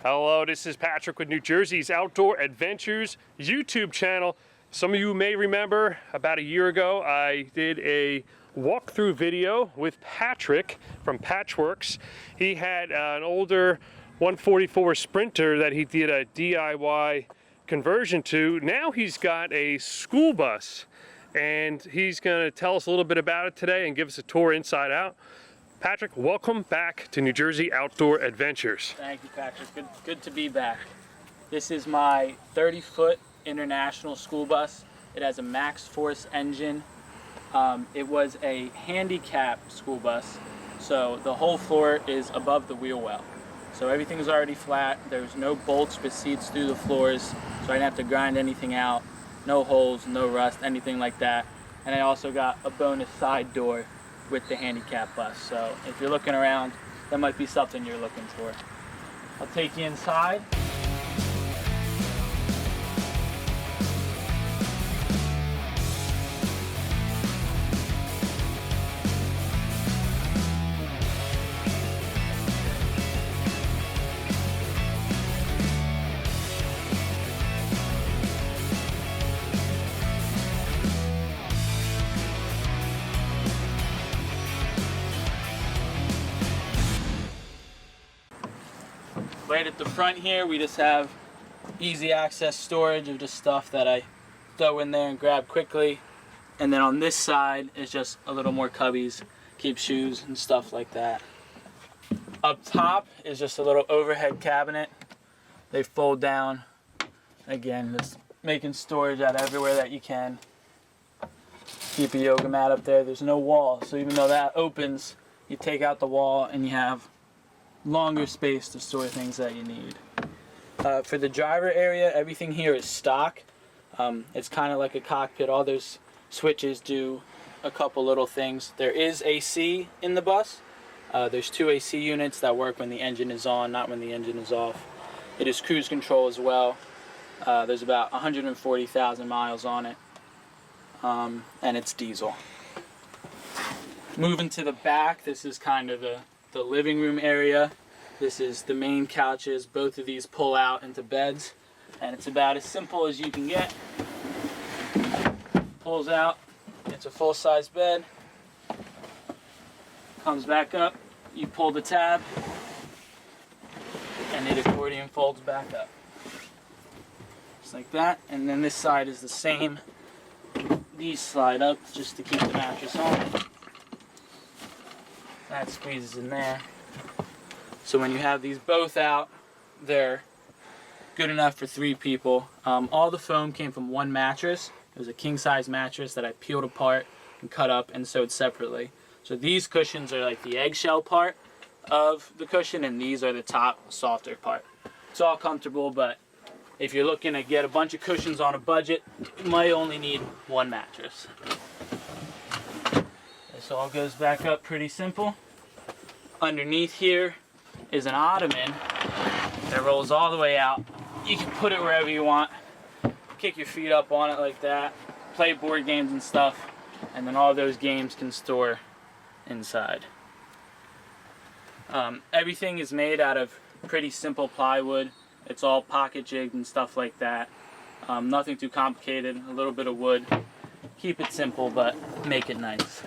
Hello, this is Patrick with New Jersey's Outdoor Adventures YouTube channel. Some of you may remember about a year ago I did a walkthrough video with Patrick from Patchworks. He had an older 144 Sprinter that he did a DIY conversion to. Now he's got a school bus and he's going to tell us a little bit about it today and give us a tour inside out. Patrick, welcome back to New Jersey Outdoor Adventures. Thank you, Patrick. Good to be back. This is my 30-foot international school bus. It has a max force engine. It was a handicap school bus, so the whole floor is above the wheel well. So everything's already flat. There's no bolts but seats through the floors, so I didn't have to grind anything out. No holes, no rust, anything like that. And I also got a bonus side door with the handicap bus. So if you're looking around, that might be something you're looking for. I'll take you inside. Right at the front here, we just have easy access storage of just stuff that I throw in there and grab quickly. And then on this side is just a little more cubbies, keep shoes and stuff like that. Up top is just a little overhead cabinet. They fold down. Again, just making storage out everywhere that you can. Keep a yoga mat up there. There's no wall, so even though that opens, you take out the wall and you have longer space to store things that you need. For the driver area, everything here is stock. It's kind of like a cockpit. All those switches do a couple little things. There is AC in the bus. There's 2 AC units that work when the engine is on, not when the engine is off. It is cruise control as well. There's about 140,000 miles on it, and it's diesel. Moving to the back, this is kind of the living room area. This is the main couches. Both of these pull out into beds, and it's about as simple as you can get. Pulls out, it's a full-size bed. Comes back up, you pull the tab, and the accordion folds back up. Just like that, and then this side is the same. These slide up just to keep the mattress on. That squeezes in there. So when you have these both out, they're good enough for 3 people. All the foam came from one mattress. It was a king-size mattress that I peeled apart and cut up and sewed separately. So these cushions are like the eggshell part of the cushion, and these are the top, softer part. It's all comfortable, but if you're looking to get a bunch of cushions on a budget, you might only need one mattress. This all goes back up pretty simple. Underneath here is an ottoman that rolls all the way out. You can put it wherever you want. Kick your feet up on it like that. Play board games and stuff. And then all those games can store inside. Everything is made out of pretty simple plywood. It's all pocket jigged and stuff like that. Nothing too complicated. A little bit of wood. Keep it simple, but make it nice.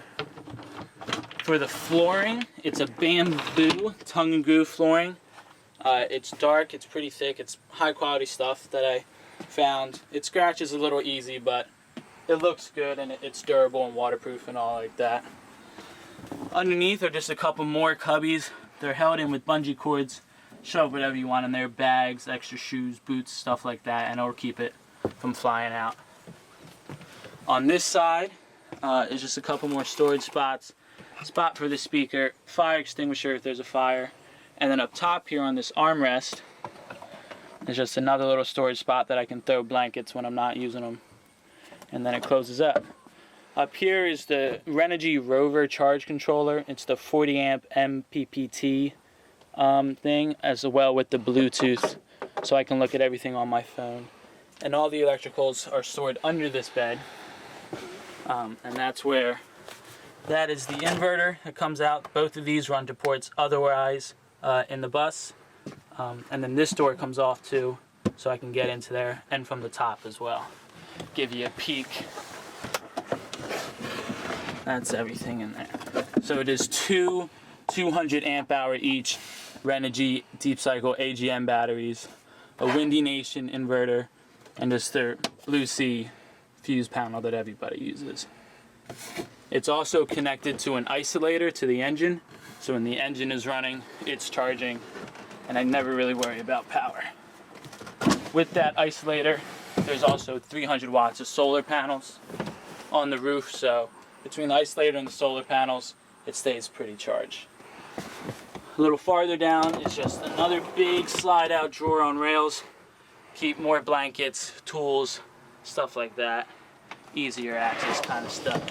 For the flooring, it's a bamboo tongue and groove flooring. It's dark, it's pretty thick, it's high quality stuff that I found. It scratches a little easy, but it looks good and it's durable and waterproof and all like that. Underneath are just a couple more cubbies. They're held in with bungee cords. Shove whatever you want in there, bags, extra shoes, boots, stuff like that, and it'll keep it from flying out. On this side is just a couple more storage spots. Spot for the speaker, fire extinguisher if there's a fire, and then up top here on this armrest is just another little storage spot that I can throw blankets when I'm not using them, and then it closes up. Up here is the Renogy Rover charge controller. It's the 40 amp MPPT thing, as well with the Bluetooth, so I can look at everything on my phone. And all the electricals are stored under this bed, and that's where that is the inverter that comes out. Both of these run to ports otherwise in the bus. And then this door comes off too, so I can get into there, and from the top as well. Give you a peek. That's everything in there. So it is two 200 amp hour each Renogy Deep Cycle AGM batteries, a Windy Nation inverter, and just their Blue Sea fuse panel that everybody uses. It's also connected to an isolator to the engine, so when the engine is running, it's charging, and I never really worry about power. With that isolator, there's also 300 watts of solar panels on the roof, so between the isolator and the solar panels, it stays pretty charged. A little farther down is just another big slide out drawer on rails. Keep more blankets, tools, stuff like that. Easier access kind of stuff.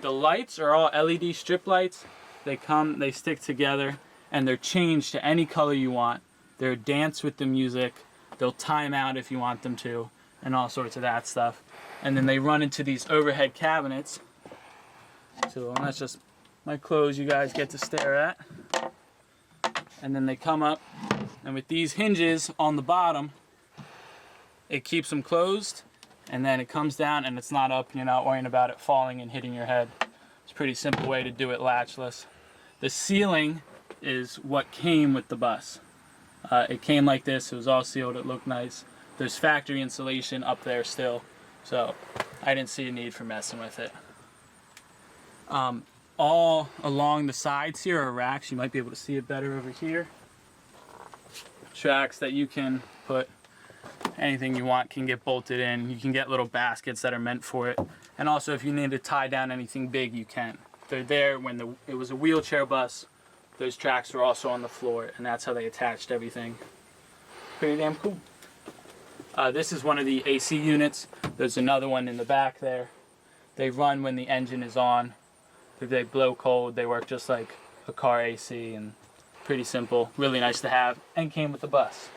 The lights are all LED strip lights. They stick together, and they're changed to any color you want. They're dance with the music. They'll time out if you want them to, and all sorts of that stuff. And then they run into these overhead cabinets. So that's just my clothes you guys get to stare at. And then they come up, and with these hinges on the bottom, it keeps them closed, and then it comes down and it's not up, and you're not worrying about it falling and hitting your head. It's a pretty simple way to do it latchless. The ceiling is what came with the bus. It came like this, it was all sealed, it looked nice. There's factory insulation up there still, so I didn't see a need for messing with it. All along the sides here are racks. You might be able to see it better over here. Tracks that you can put anything you want, can get bolted in. You can get little baskets that are meant for it. And also if you need to tie down anything big, you can. They're there when it was a wheelchair bus. Those tracks were also on the floor, and that's how they attached everything. Pretty damn cool. This is one of the AC units. There's another one in the back there. They run when the engine is on. If they blow cold, they work just like a car AC, and pretty simple, really nice to have, and came with the bus.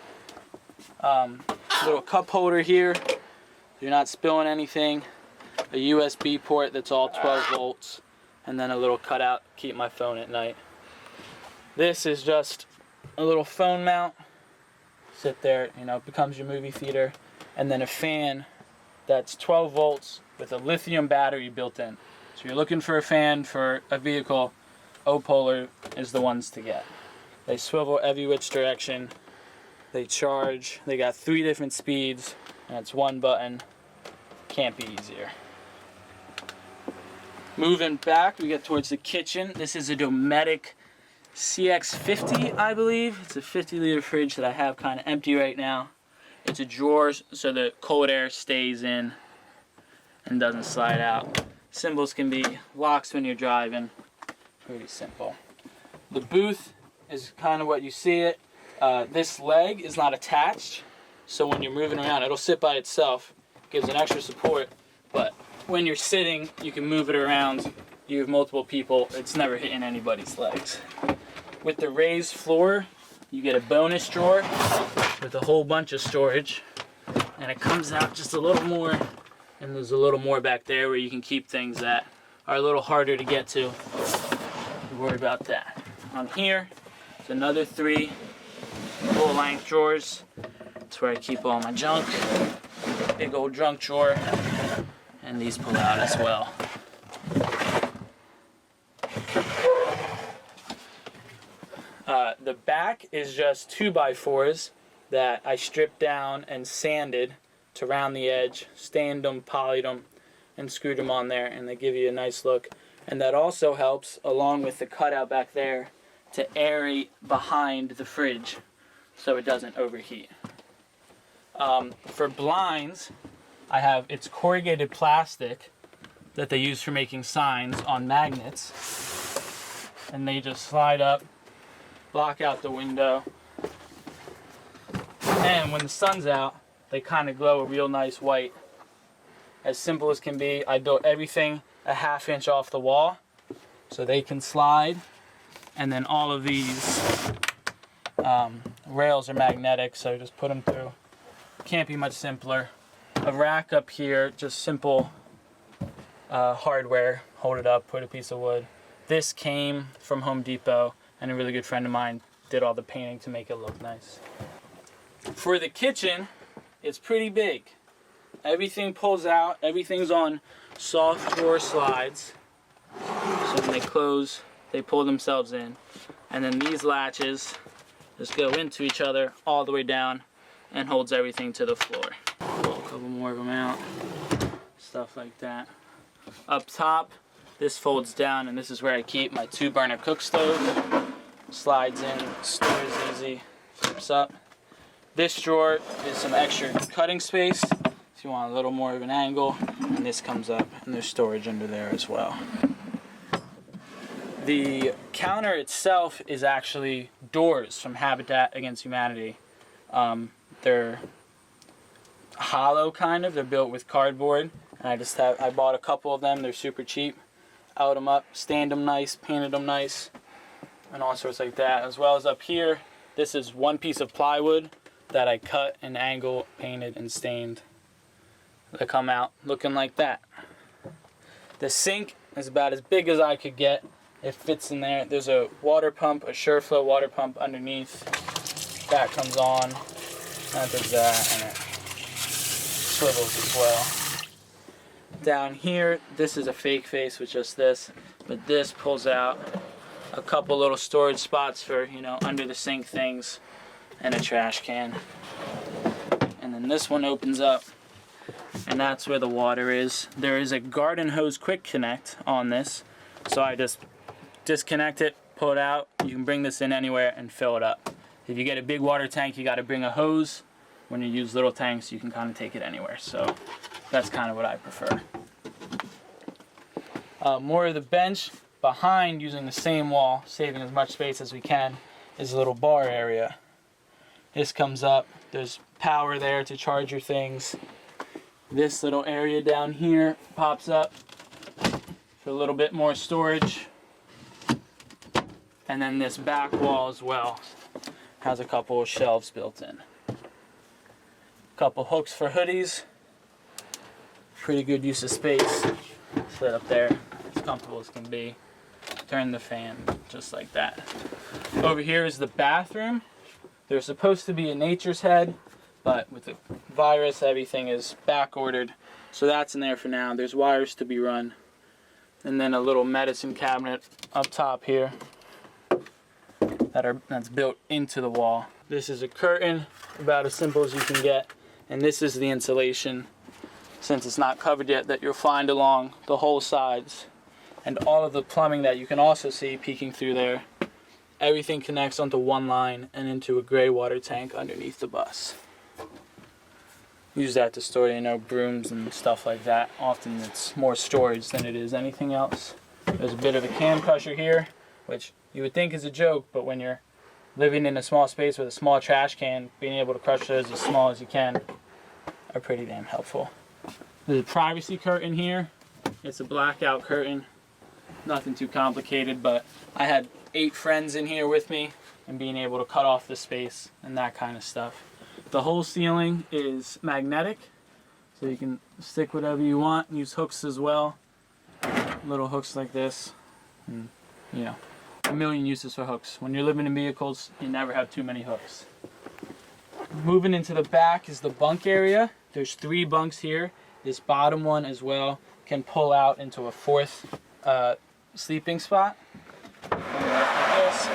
Little cup holder here, you're not spilling anything. A USB port that's all 12 volts, and then a little cutout, keep my phone at night. This is just a little phone mount, sit there, you know, it becomes your movie theater, and then a fan that's 12 volts with a lithium battery built in. So you're looking for a fan for a vehicle, O-Polar is the ones to get. They swivel every which direction, they charge, they got 3 different speeds, and it's one button, can't be easier. Moving back, we get towards the kitchen. This is a Dometic CX50, I believe. It's a 50-liter fridge that I have kind of empty right now. It's a drawer so the cold air stays in and doesn't slide out. Symbols can be locks when you're driving. Pretty simple. The booth is kind of what you see it. This leg is not attached, so when you're moving around, it'll sit by itself. Gives an extra support, but when you're sitting, you can move it around. You have multiple people, it's never hitting anybody's legs. With the raised floor, you get a bonus drawer with a whole bunch of storage, and it comes out just a little more, and there's a little more back there where you can keep things that are a little harder to get to. Don't worry about that. On here, it's another 3 full-length drawers. That's where I keep all my junk. Big old junk drawer, and these pull out as well. The back is just 2x4s that I stripped down and sanded to round the edge, stained them, polished them, and screwed them on there, and they give you a nice look. And that also helps, along with the cutout back there, to aerate behind the fridge so it doesn't overheat. For blinds, it's corrugated plastic that they use for making signs on magnets, and they just slide up, block out the window, and when the sun's out, they kind of glow a real nice white. As simple as can be, I built everything a ½ inch off the wall so they can slide, and then all of these rails are magnetic, so just put them through. Can't be much simpler. A rack up here, just simple hardware, hold it up, put a piece of wood. This came from Home Depot. and a really good friend of mine did all the painting to make it look nice. For the kitchen, it's pretty big. Everything pulls out, everything's on soft drawer slides. So when they close, they pull themselves in. And then these latches just go into each other all the way down and holds everything to the floor. Pull a couple more of them out, stuff like that. Up top, this folds down, and this is where I keep my 2-burner cook stove. Slides in, stores easy, flips up. This drawer is some extra cutting space if you want a little more of an angle, and this comes up, and there's storage under there as well. The counter itself is actually doors from Habitat Against Humanity. They're hollow kind of, they're built with cardboard, and I bought a couple of them. They're super cheap. Out them up, stained them nice, painted them nice, and all sorts like that. As well as up here, this is one piece of plywood that I cut and angle, painted, and stained. They come out looking like that. The sink is about as big as I could get. It fits in there. There's a water pump, a SureFlow water pump underneath. That comes on. That does that, and it swivels as well. Down here, this is a fake face with just this, but this pulls out a couple little storage spots for, you know, under the sink things, and a trash can. And then this one opens up, and that's where the water is. There is a garden hose quick connect on this, so I just disconnect it, pull it out. You can bring this in anywhere and fill it up. If you get a big water tank, you got to bring a hose. When you use little tanks, you can kind of take it anywhere. So that's kind of what I prefer. More of the bench behind, using the same wall, saving as much space as we can, is a little bar area. This comes up. There's power there to charge your things. This little area down here pops up for a little bit more storage. And then this back wall as well has a couple of shelves built in. Couple hooks for hoodies. Pretty good use of space. Sit up there, as comfortable as can be. Turn the fan just like that. Over here is the bathroom. There's supposed to be a nature's head, but with the virus, everything is back ordered. So that's in there for now. There's wires to be run. And then a little medicine cabinet up top here that's built into the wall. This is a curtain, about as simple as you can get. And this is the insulation, since it's not covered yet, that you'll find along the whole sides. And all of the plumbing that you can also see peeking through there. Everything connects onto one line and into a gray water tank underneath the bus. Use that to store, you know, brooms and stuff like that. Often it's more storage than it is anything else. There's a bit of a can crusher here, which you would think is a joke, but when you're living in a small space with a small trash can, being able to crush those as small as you can are pretty damn helpful. There's a privacy curtain here. It's a blackout curtain. Nothing too complicated, but I had 8 friends in here with me, and being able to cut off the space and that kind of stuff. The whole ceiling is magnetic, so you can stick whatever you want. Use hooks as well. Little hooks like this. And, you know, a million uses for hooks. When you're living in vehicles, you never have too many hooks. Moving into the back is the bunk area. There's 3 bunks here. This bottom one as well can pull out into a 4th sleeping spot. Like this.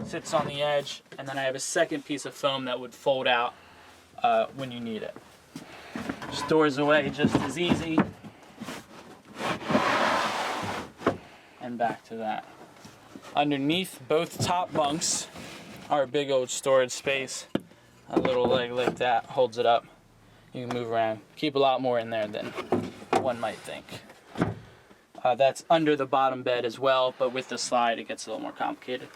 Sits on the edge, and then I have a second piece of foam that would fold out when you need it. Stores away just as easy. And back to that. Underneath both top bunks are a big old storage space. A little leg like that holds it up. You can move around. Keep a lot more in there than one might think. That's under the bottom bed as well, but with the slide it gets a little more complicated.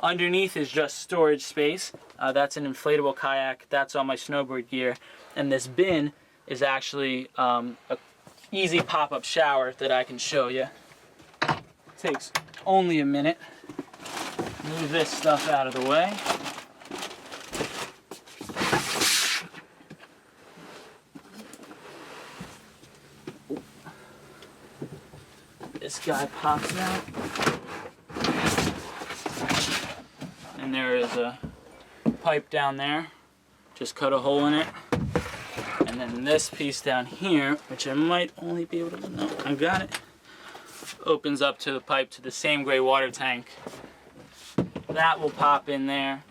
Underneath is just storage space. That's an inflatable kayak. That's all my snowboard gear. And this bin is actually a easy pop-up shower that I can show you. Takes only a minute. Move this stuff out of the way. This guy pops out. And there is a pipe down there. Just cut a hole in it. And then this piece down here, which I might only be able to, no, I got it, opens up to the pipe to the same gray water tank. That will pop in there.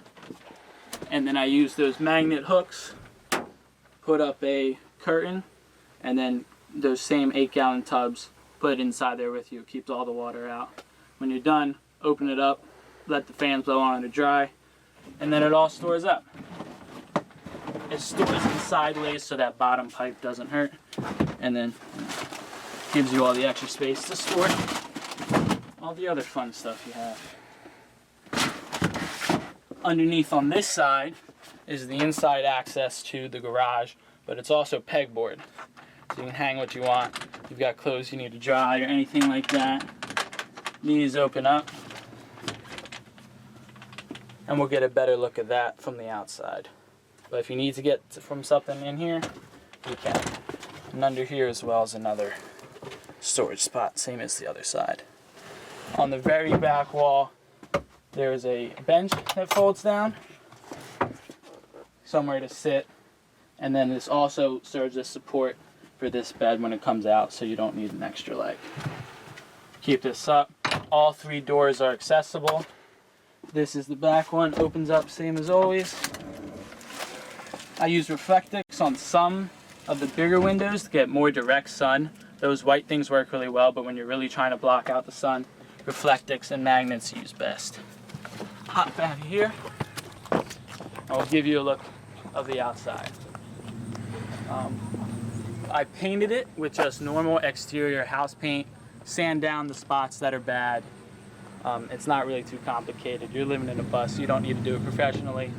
And then I use those magnet hooks, put up a curtain, and then those same 8-gallon tubs, put it inside there with you. It keeps all the water out. When you're done, open it up, let the fans blow on it to dry, and then it all stores up. It stores in sideways so that bottom pipe doesn't hurt, and then gives you all the extra space to store all the other fun stuff you have. Underneath on this side is the inside access to the garage, but it's also pegboard. So you can hang what you want. You've got clothes you need to dry or anything like that. These open up, and we'll get a better look at that from the outside. But if you need to get from something in here, you can. And under here as well is another storage spot, same as the other side. On the very back wall, there's a bench that folds down, somewhere to sit, and then this also serves as support for this bed when it comes out, so you don't need an extra leg. Keep this up. All 3 doors are accessible. This is the back one, opens up same as always. I use Reflectix on some of the bigger windows to get more direct sun. Those white things work really well, but when you're really trying to block out the sun, Reflectix and magnets use best. Hop back here. I'll give you a look of the outside. I painted it with just normal exterior house paint, sand down the spots that are bad. It's not really too complicated. You're living in a bus, you don't need to do it professionally.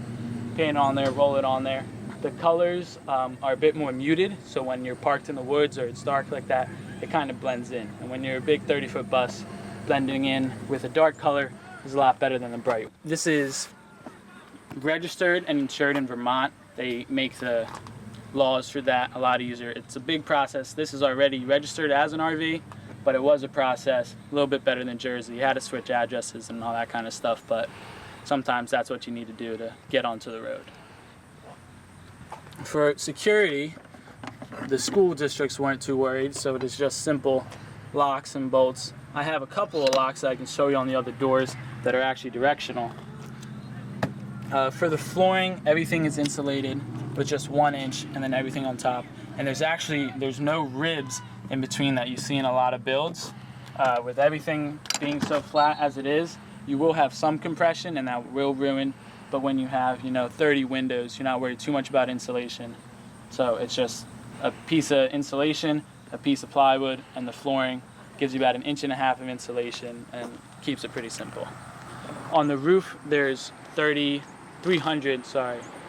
Paint on there, roll it on there. The colors are a bit more muted, so when you're parked in the woods or it's dark like that, it kind of blends in. And when you're a big 30-foot bus, blending in with a dark color is a lot better than the bright. This is registered and insured in Vermont. They make the laws for that a lot easier. It's a big process. This is already registered as an RV, but it was a process a little bit better than Jersey. You had to switch addresses and all that kind of stuff, but sometimes that's what you need to do to get onto the road. For security, the school districts weren't too worried, so it is just simple locks and bolts. I have a couple of locks that I can show you on the other doors that are actually directional. For the flooring, everything is insulated with just 1 inch and then everything on top. And there's no ribs in between that you see in a lot of builds. With everything being so flat as it is, you will have some compression and that will ruin. But when you have, 30 windows, you're not worried too much about insulation. So it's just a piece of insulation, a piece of plywood, and the flooring gives you about 1.5 inches of insulation and keeps it pretty simple. On the roof, there's 300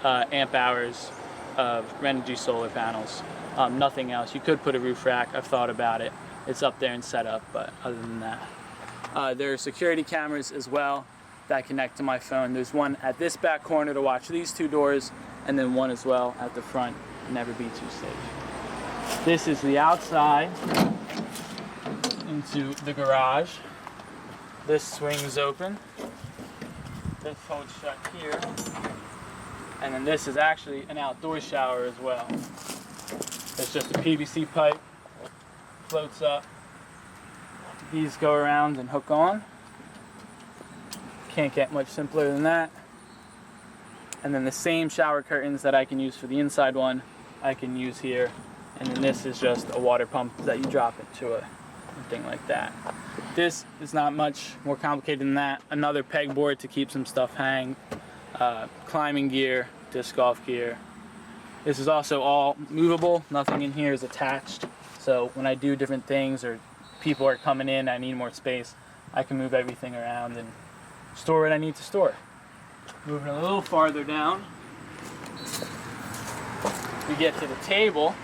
amp hours of Renogy solar panels. Nothing else. You could put a roof rack. I've thought about it. It's up there and set up, but other than that. There are security cameras as well that connect to my phone. There's one at this back corner to watch these 2 doors, and then one as well at the front. Never be too safe. This is the outside into the garage. This swings open. This holds shut here. And then this is actually an outdoor shower as well. It's just a PVC pipe, floats up. These go around and hook on. Can't get much simpler than that. And then the same shower curtains that I can use for the inside one, I can use here. And then this is just a water pump that you drop into a thing like that. This is not much more complicated than that. Another pegboard to keep some stuff hang. Climbing gear, disc golf gear. This is also all movable. Nothing in here is attached. So when I do different things or people are coming in, I need more space, I can move everything around and store what I need to store. Moving a little farther down, we get to the table.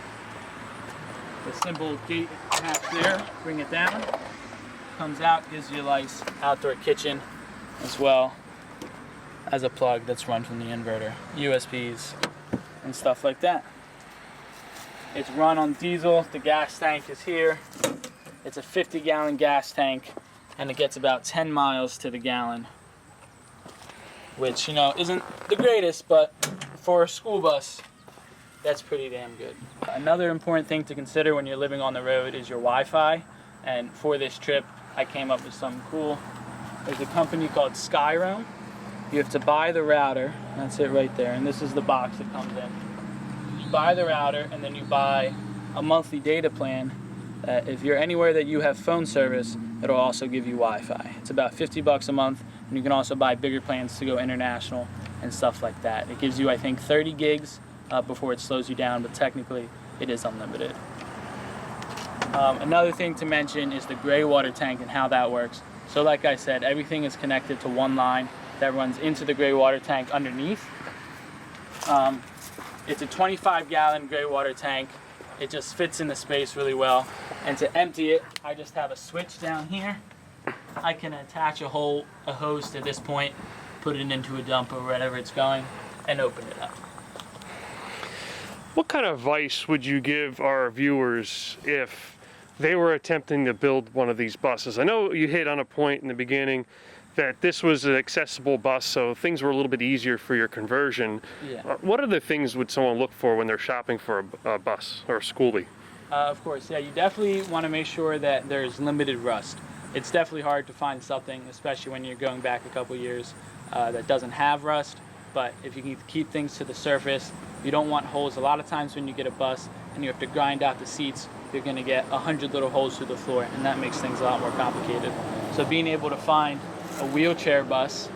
The simple gate hatch there, bring it down, comes out, gives you a nice outdoor kitchen as well as a plug that's run from the inverter, USBs and stuff like that. It's run on diesel, the gas tank is here. It's a 50-gallon gas tank and it gets about 10 miles to the gallon. which, you know, isn't the greatest, but for a school bus, that's pretty damn good. Another important thing to consider when you're living on the road is your Wi-Fi. And for this trip, I came up with something cool. There's a company called SKOOLIE. You have to buy the router. That's it right there. And this is the box that comes in. You buy the router, and then you buy a monthly data plan. If you're anywhere that you have phone service, it'll also give you Wi-Fi. It's about $50 a month, and you can also buy bigger plans to go international and stuff like that. It gives you, I think, 30 gigs before it slows you down, but technically it is unlimited. Another thing to mention is the gray water tank and how that works. So like I said, everything is connected to one line that runs into the gray water tank underneath. It's a 25-gallon gray water tank. It just fits in the space really well. And to empty it, I just have a switch down here. I can attach a hose to this point, put it into a dump or wherever it's going, and open it up. What kind of advice would you give our viewers if they were attempting to build one of these buses? I know you hit on a point in the beginning that this was an accessible bus, so things were a little bit easier for your conversion. Yeah. What other things would someone look for when they're shopping for a bus or a skoolie? Of course, yeah, you definitely want to make sure that there's limited rust. It's definitely hard to find something, especially when you're going back a couple years, that doesn't have rust. But if you can keep things to the surface, you don't want holes. A lot of times when you get a bus and you have to grind out the seats, you're going to get 100 little holes through the floor, and that makes things a lot more complicated. So being able to find a wheelchair bus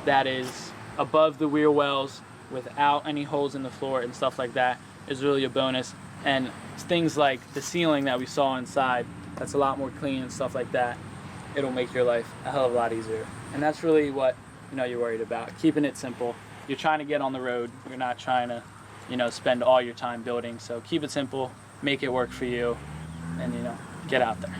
that is above the wheel wells without any holes in the floor and stuff like that is really a bonus. And things like the ceiling that we saw inside, that's a lot more clean and stuff like that. It'll make your life a hell of a lot easier. And that's really what, you know, you're worried about, keeping it simple. You're trying to get on the road. You're not trying to, you know, spend all your time building. So keep it simple, make it work for you, and, you know, get out there.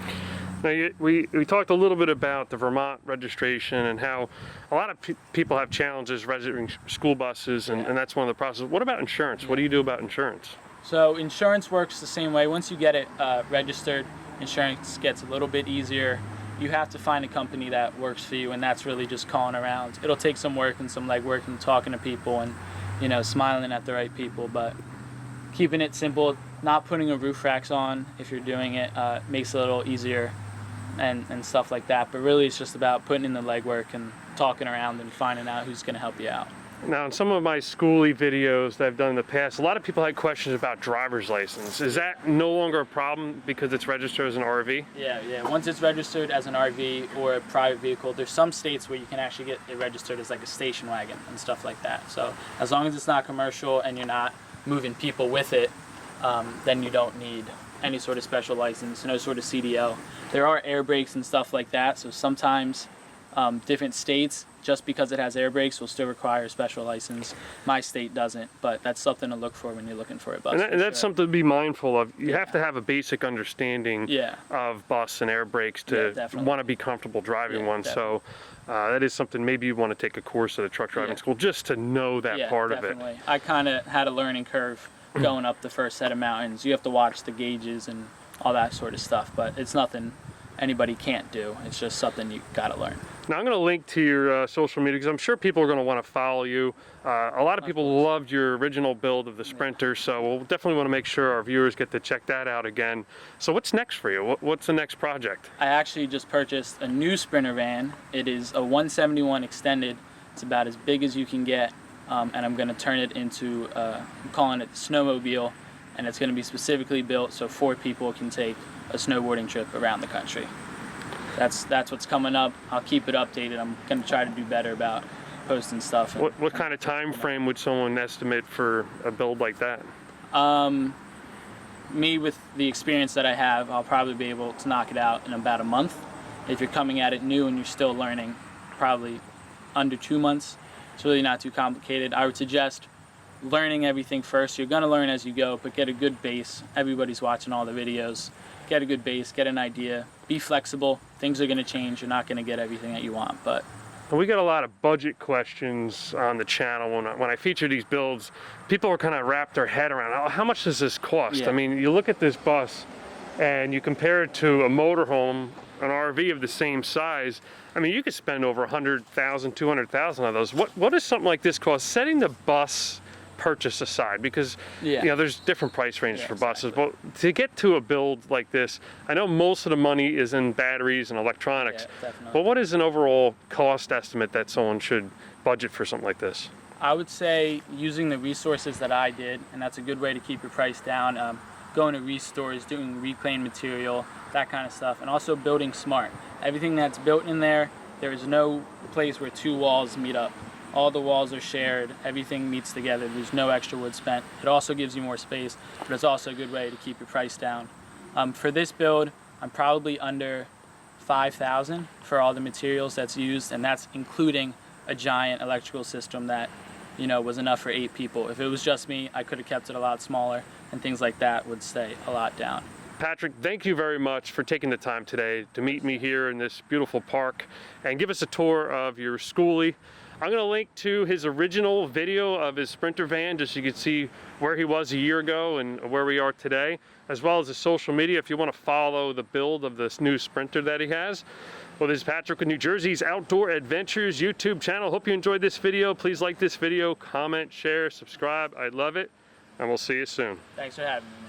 Now, we talked a little bit about the Vermont registration and how a lot of people have challenges registering school buses, and that's one of the processes. What about insurance? What do you do about insurance? So insurance works the same way. Once you get it registered, insurance gets a little bit easier. You have to find a company that works for you, and that's really just calling around. It'll take some work and some legwork and talking to people and, you know, smiling at the right people, but keeping it simple, not putting a roof racks on if you're doing it makes it a little easier and stuff like that. But really it's just about putting in the legwork and talking around and finding out who's going to help you out. Now, in some of my skoolie videos that I've done in the past, a lot of people had questions about driver's license. Is that no longer a problem because it's registered as an RV? Yeah. Once it's registered as an RV or a private vehicle, there's some states where you can actually get it registered as like a station wagon and stuff like that. So as long as it's not commercial and you're not moving people with it, then you don't need any sort of special license, no sort of CDL. There are air brakes and stuff like that, so sometimes different states, just because it has air brakes, will still require a special license. My state doesn't, but that's something to look for when you're looking for a bus. And that's something to be mindful of. You have to have a basic understanding of bus and air brakes to want to be comfortable driving one. Definitely. So that is something maybe you want to take a course at a truck driving school just to know that part of it. I kind of had a learning curve going up the first set of mountains. You have to watch the gauges and all that sort of stuff, but it's nothing anybody can't do. It's just something you got to learn. Now I'm going to link to your social media because I'm sure people are going to want to follow you. A lot of people loved your original build of the Sprinter, so we'll definitely want to make sure our viewers get to check that out again. So what's next for you? What's the next project? I actually just purchased a new Sprinter van. It is a 171 extended. It's about as big as you can get, and I'm going to turn it into, I'm calling it the snowmobile, and it's going to be specifically built so 4 people can take a snowboarding trip around the country. That's what's coming up. I'll keep it updated. I'm going to try to do better about posting stuff. What kind of time frame would someone estimate for a build like that? Me, with the experience that I have, I'll probably be able to knock it out in about a month. If you're coming at it new and you're still learning, probably under 2 months. It's really not too complicated. I would suggest learning everything first. You're going to learn as you go, but get a good base. Everybody's watching all the videos. Get a good base, get an idea, be flexible. Things are going to change. You're not going to get everything that you want, but we get a lot of budget questions on the channel when I feature these builds. People are kind of wrap their head around, oh, how much does this cost? I mean, you look at this bus and you compare it to a motorhome an RV of the same size, I mean, you could spend over 100,000, 200,000 on those. What does something like this cost? Setting the bus purchase aside, because you know there's different price ranges for buses, but to get to a build like this, I know most of the money is in batteries and electronics, but what is an overall cost estimate that someone should budget for something like this? I would say using the resources that I did, and that's a good way to keep your price down. Going to restores, doing reclaimed material, that kind of stuff, and also building smart. Everything that's built in there, there is no place where two walls meet up. All the walls are shared, everything meets together, there's no extra wood spent. It also gives you more space, but it's also a good way to keep your price down. For this build, I'm probably under 5,000 for all the materials that's used, and that's including a giant electrical system that, you know, was enough for 8 people. If it was just me, I could have kept it a lot smaller, and things like that would stay a lot down. Patrick, thank you very much for taking the time today to meet me here in this beautiful park and give us a tour of your SKOOLIE. I'm going to link to his original video of his Sprinter van, just so you can see where he was a year ago and where we are today, as well as his social media if you want to follow the build of this new Sprinter that he has. Well, this is Patrick with New Jersey's Outdoor Adventures YouTube channel. Hope you enjoyed this video. Please like this video, comment, share, subscribe. I'd love it, and we'll see you soon. Thanks for having me.